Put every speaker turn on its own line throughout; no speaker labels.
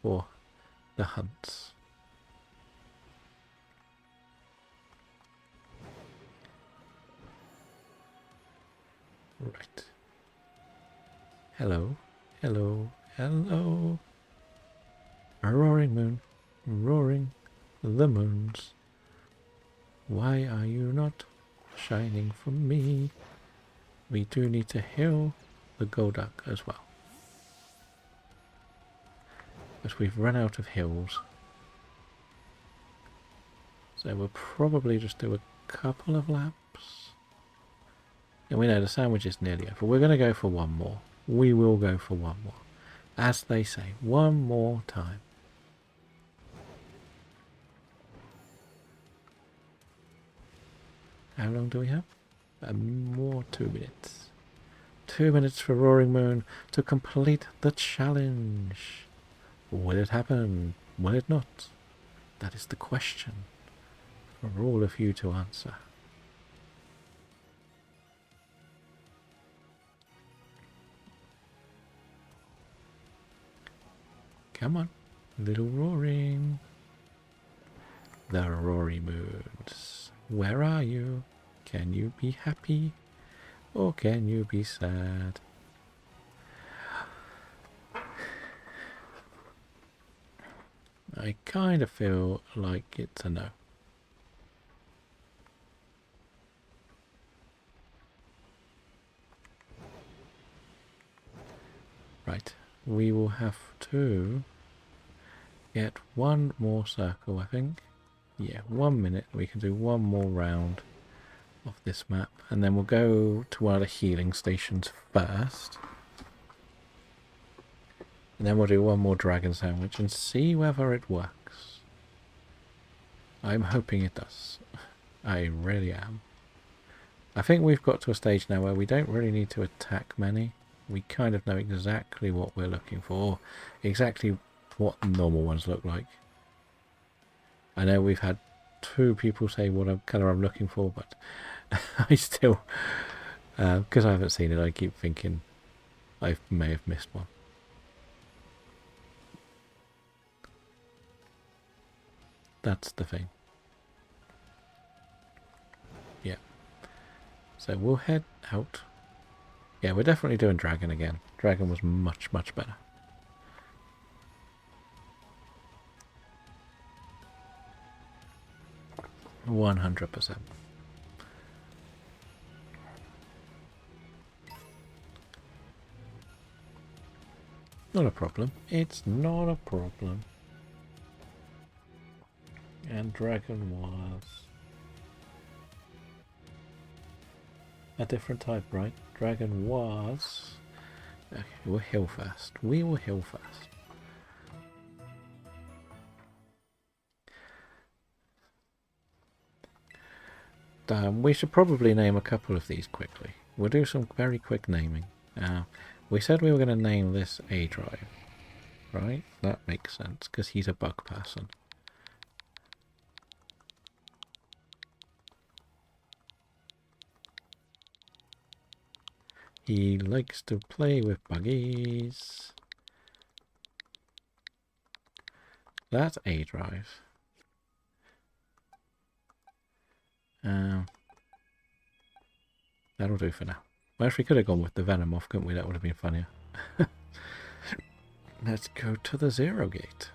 for the hunts. Right. Hello, hello, hello. A roaring moon, roaring the moons. Why are you not shining for me? We do need to heal the Golduck as well. But we've run out of hills. So we'll probably just do a couple of laps. And we know the sandwich is nearly over. We're going to go for one more. We will go for one more. As they say, one more time. How long do we have? More 2 minutes. 2 minutes for Roaring Moon to complete the challenge. Will it happen? Will it not? That is the question for all of you to answer. Come on, little Roaring. The Rory Moons. Where are you? Can you be happy? Or can you be sad? I kind of feel like it's a no. Right, we will have to get one more circle, I think. Yeah, 1 minute. We can do one more round of this map, and then we'll go to one of the healing stations first. And then we'll do one more dragon sandwich and see whether it works. I'm hoping it does. I really am. I think we've got to a stage now where we don't really need to attack many. We kind of know exactly what we're looking for, exactly what normal ones look like. I know we've had 2 people say what colour I'm looking for, but I still, because I haven't seen it, I keep thinking I may have missed one. That's the thing. Yeah. So we'll head out. Yeah, we're definitely doing Dragon again. Dragon was much, much better. %100%. Not a problem. It's not a problem. And Dragon was a different type, right? Dragon was... Okay, we'll heal first. We will heal first. We should probably name a couple of these quickly. We'll do some very quick naming. We said we were going to name this A-Drive, right? That makes sense, because he's a bug person. He likes to play with buggies. That's A-Drive. That'll do for now. Well, if we could have gone with the Venomoth, couldn't we? That would have been funnier. Let's go to the Zero Gate.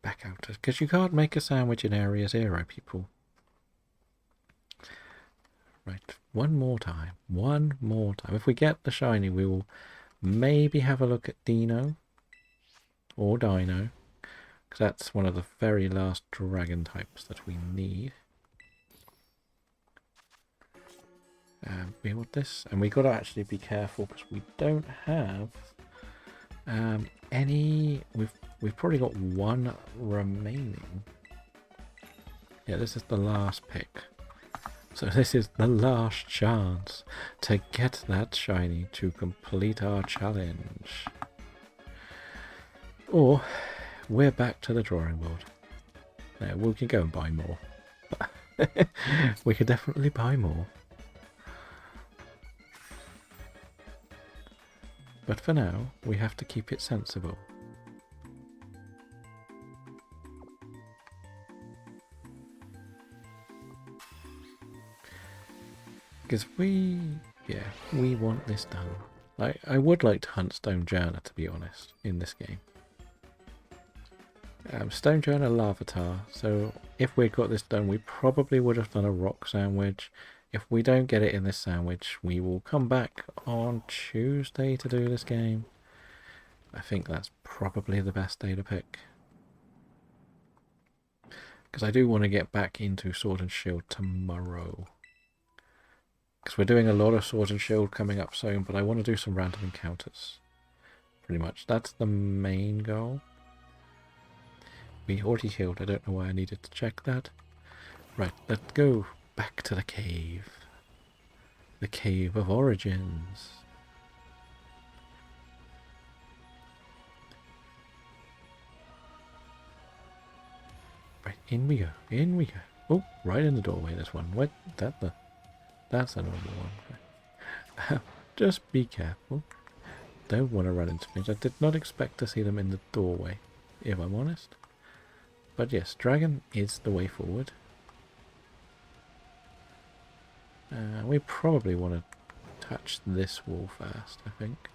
Back out, because you can't make a sandwich in Area 0, people. Right, one more time. One more time. If we get the shiny, we will maybe have a look at Dino. Or Dino. Because that's one of the very last dragon types that we need. We want this. And we got to actually be careful because we don't have any... We've probably got one remaining. Yeah, this is the last pick. So this is the last chance to get that shiny to complete our challenge. Or we're back to the drawing board. Now, we can go and buy more. We could definitely buy more. But for now, we have to keep it sensible. Because we want this done. I would like to hunt Stonejourner, to be honest, in this game. Stonejourner Larvitar, so if we'd got this done, we probably would have done a rock sandwich. If we don't get it in this sandwich, we will come back on Tuesday to do this game. I think that's probably the best day to pick. Because I do want to get back into Sword and Shield tomorrow. Because we're doing a lot of Sword and Shield coming up soon, but I want to do some random encounters. Pretty much. That's the main goal. We already healed. I don't know why I needed to check that. Right, let's go back to the cave. The Cave of Origins. Right, in we go. In we go. Oh, right in the doorway, this one. What? That's a normal one. Just be careful. Don't want to run into things. I did not expect to see them in the doorway, if I'm honest. But yes, dragon is the way forward. We probably want to touch this wall first, I think.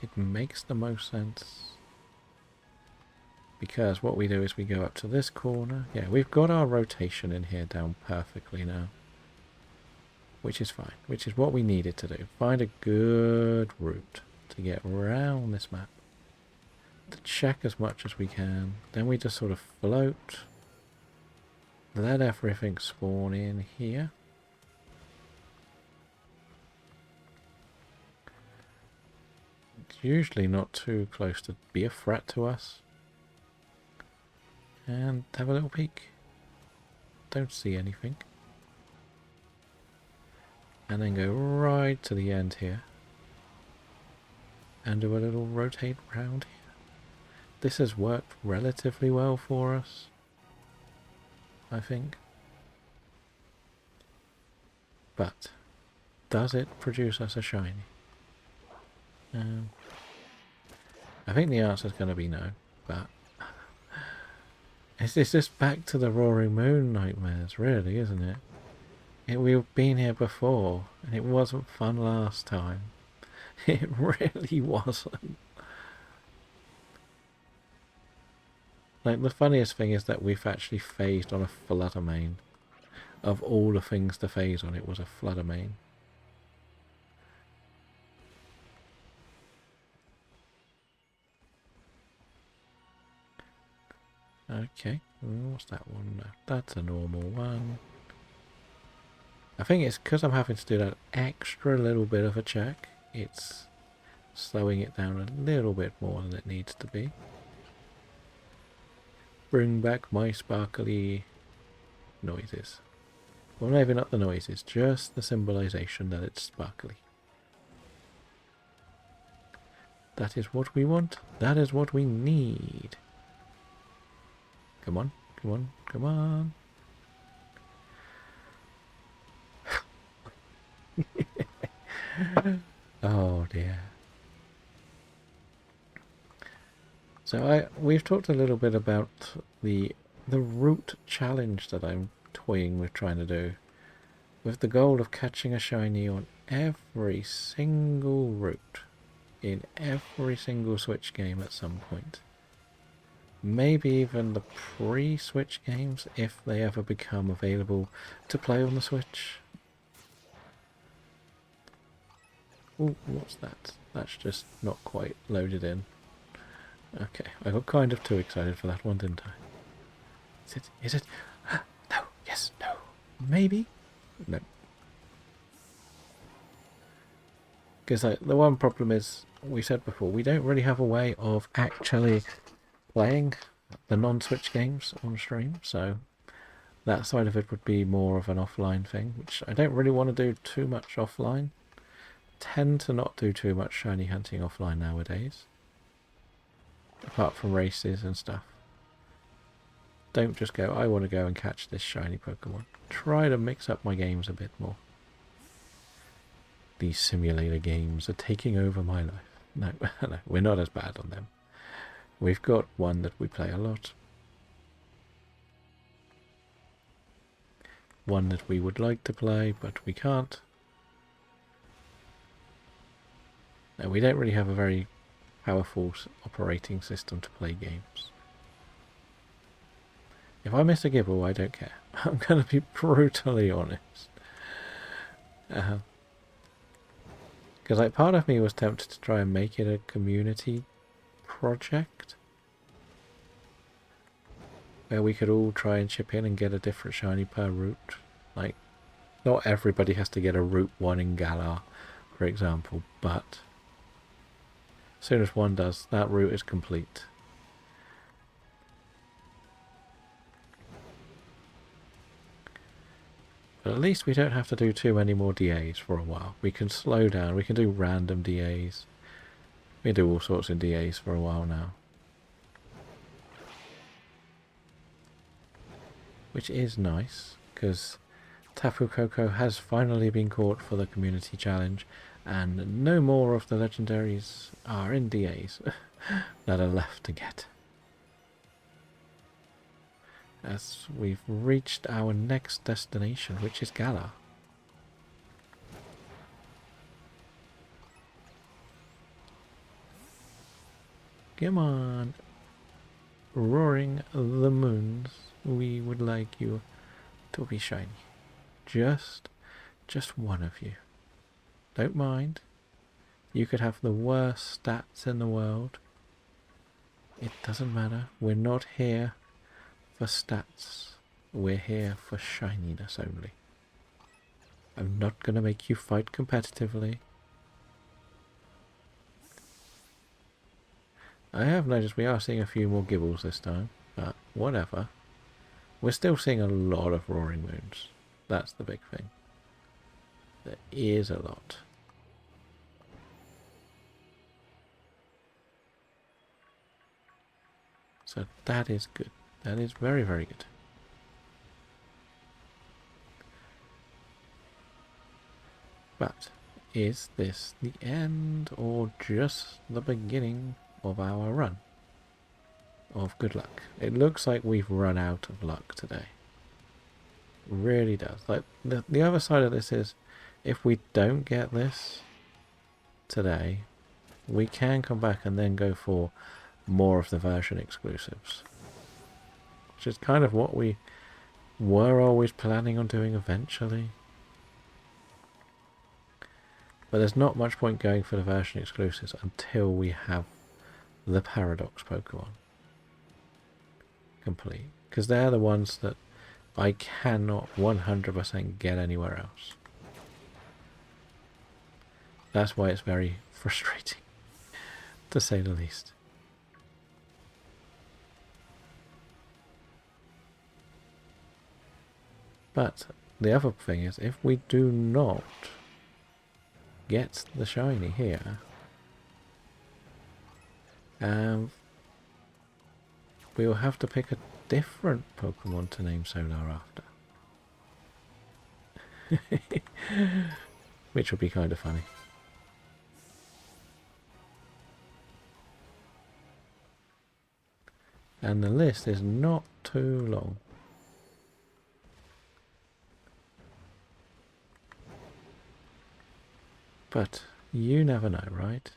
It makes the most sense. Because what we do is we go up to this corner. Yeah, we've got our rotation in here down perfectly now. Which is fine. Which is what we needed to do. Find a good route to get around this map. To check as much as we can. Then we just sort of float. Let everything spawn in here. It's usually not too close to be a threat to us. And have a little peek. Don't see anything. And then go right to the end here. And do a little rotate round here. This has worked relatively well for us, I think. But does it produce us a shiny? I think the answer is going to be no, but it's just back to the Roaring Moon nightmares, really, isn't it? We've been here before, and it wasn't fun last time. It really wasn't. Like, the funniest thing is that we've actually phased on a Fluttermane. Of all the things to phase on, it was a Fluttermane. Okay, what's that one? No, that's a normal one. I think it's because I'm having to do that extra little bit of a check. It's slowing it down a little bit more than it needs to be. Bring back my sparkly noises. Well, maybe not the noises, just the symbolization that it's sparkly. That is what we want. That is what we need. Come on, come on, come on. Oh dear. So we've talked a little bit about the route challenge that I'm toying with trying to do, with the goal of catching a shiny on every single route in every single Switch game at some point. Maybe even the pre-Switch games if they ever become available to play on the Switch. Ooh, what's that? That's just not quite loaded in. Okay, I got kind of too excited for that one, didn't I? Is it? Is it? No, yes, no, maybe? No. Because the one problem is, we said before, we don't really have a way of actually playing the non-Switch games on stream, so that side of it would be more of an offline thing, which I don't really want to do too much offline. Tend to not do too much shiny hunting offline nowadays, apart from races and stuff. Don't just go, I want to go and catch this shiny Pokemon. Try to mix up my games a bit more. these simulator games are taking over my life. No, no, we're not as bad on them. We've got one that we play a lot. One that we would like to play, but we can't. No, we don't really have a very powerful operating system to play games. If I miss a Gibble, I don't care. I'm going to be brutally honest. Because like part of me was tempted to try and make it a community project where we could all try and chip in and get a different shiny per route. Like, not everybody has to get a Route 1 in Galar, for example, but as soon as one does, that route is complete. But at least we don't have to do too many more DAs for a while. We can slow down, we can do random DAs. We do all sorts of DAs for a while now. Which is nice, because Tapu Koko has finally been caught for the community challenge, and no more of the legendaries are in DAs that are left to get. As we've reached our next destination, which is Galar. Come on, Roaring the Moons, we would like you to be shiny. Just one of you. Don't mind. You could have the worst stats in the world. It doesn't matter. We're not here for stats. We're here for shininess only. I'm not going to make you fight competitively. I have noticed we are seeing a few more Gibbles this time, but whatever. We're still seeing a lot of Roaring Moons. That's the big thing. There is a lot. So that is good. That is very, very good. But is this the end or just the beginning of our run of good luck? It looks like we've run out of luck today. It really does. Like the other side of this is, if we don't get this today, we can come back and then go for more of the version exclusives, which is kind of what we were always planning on doing eventually. But there's not much point going for the version exclusives until we have the Paradox Pokemon complete, because they're the ones that I cannot 100% get anywhere else. That's why it's very frustrating, to say the least. But the other thing is, if we do not get the shiny here, we will have to pick a different Pokemon to name Solar after. Which would be kind of funny. And the list is not too long. But you never know, right?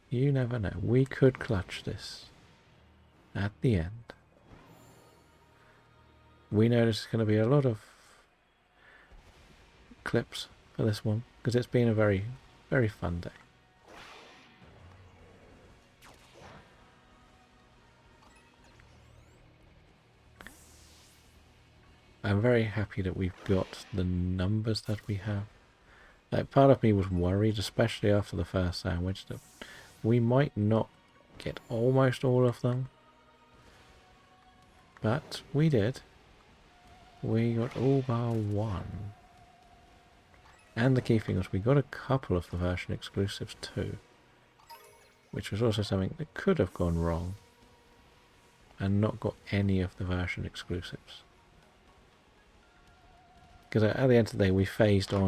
You never know. We could clutch this at the end. We know there's going to be a lot of clips for this one, because it's been a very, very fun day. I'm very happy that we've got the numbers that we have. Like, part of me was worried, especially after the first sandwich, that we might not get almost all of them. But we did. We got all bar one. And the key thing was we got a couple of the version exclusives too, which was also something that could have gone wrong and not got any of the version exclusives. Because at the end of the day, we phased on